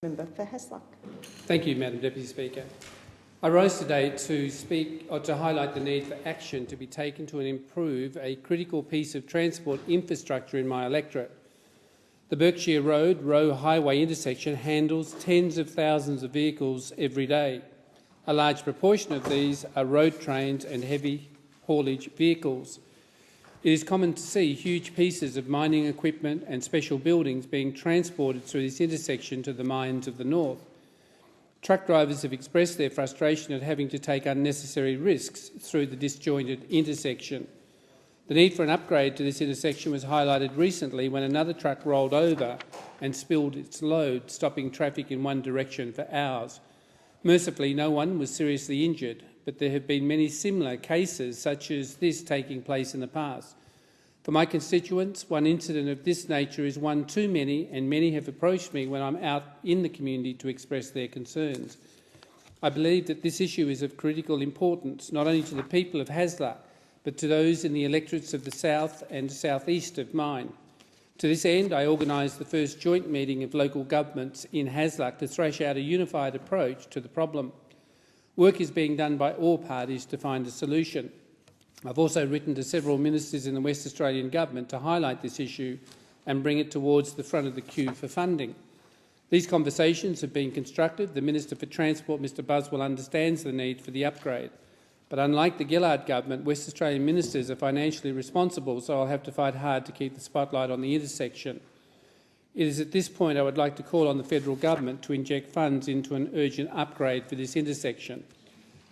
Member for Hasluck. Thank you, Madam Deputy Speaker. I rose today to highlight the need for action to be taken to improve a critical piece of transport infrastructure in my electorate. The Berkshire Road Roe Highway intersection handles tens of thousands of vehicles every day. A large proportion of these are road trains and heavy haulage vehicles. It is common to see huge pieces of mining equipment and special buildings being transported through this intersection to the mines of the north. Truck drivers have expressed their frustration at having to take unnecessary risks through the disjointed intersection. The need for an upgrade to this intersection was highlighted recently when another truck rolled over and spilled its load, stopping traffic in one direction for hours. Mercifully, no one was seriously injured, but there have been many similar cases such as this taking place in the past. For my constituents, one incident of this nature is one too many, and many have approached me when I'm out in the community to express their concerns. I believe that this issue is of critical importance, not only to the people of Hasluck, but to those in the electorates of the south and south-east of mine. To this end, I organised the first joint meeting of local governments in Hasluck to thrash out a unified approach to the problem. Work is being done by all parties to find a solution. I've also written to several ministers in the West Australian Government to highlight this issue and bring it towards the front of the queue for funding. These conversations have been constructive. The Minister for Transport, Mr Buswell, understands the need for the upgrade. But unlike the Gillard Government, West Australian ministers are financially responsible, so I'll have to fight hard to keep the spotlight on the intersection. It is at this point I would like to call on the federal government to inject funds into an urgent upgrade for this intersection.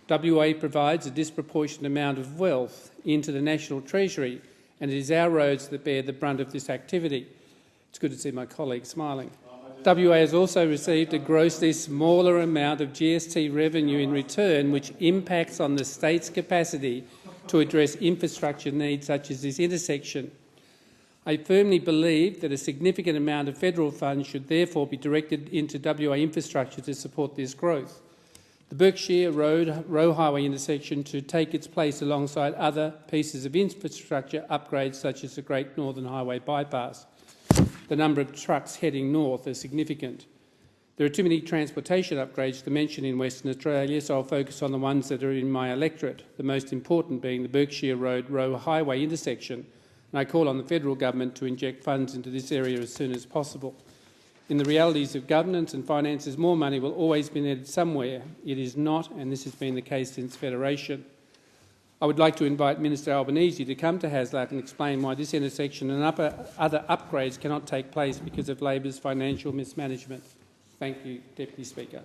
WA provides a disproportionate amount of wealth into the National Treasury, and it is our roads that bear the brunt of this activity. It's good to see my colleague smiling. WA has also received a grossly smaller amount of GST revenue in return, which impacts on the state's capacity to address infrastructure needs such as this intersection. I firmly believe that a significant amount of federal funds should therefore be directed into WA infrastructure to support this growth. The Berkshire Road Roe Highway intersection should take its place alongside other pieces of infrastructure upgrades such as the Great Northern Highway bypass. The number of trucks heading north is significant. There are too many transportation upgrades to mention in Western Australia, so I'll focus on the ones that are in my electorate, the most important being the Berkshire Road Roe Highway intersection, and I call on the federal government to inject funds into this area as soon as possible. In the realities of governance and finances, more money will always be needed somewhere. It is not, and this has been the case since Federation. I would like to invite Minister Albanese to come to Hasluck and explain why this intersection and other upgrades cannot take place because of Labor's financial mismanagement. Thank you, Deputy Speaker.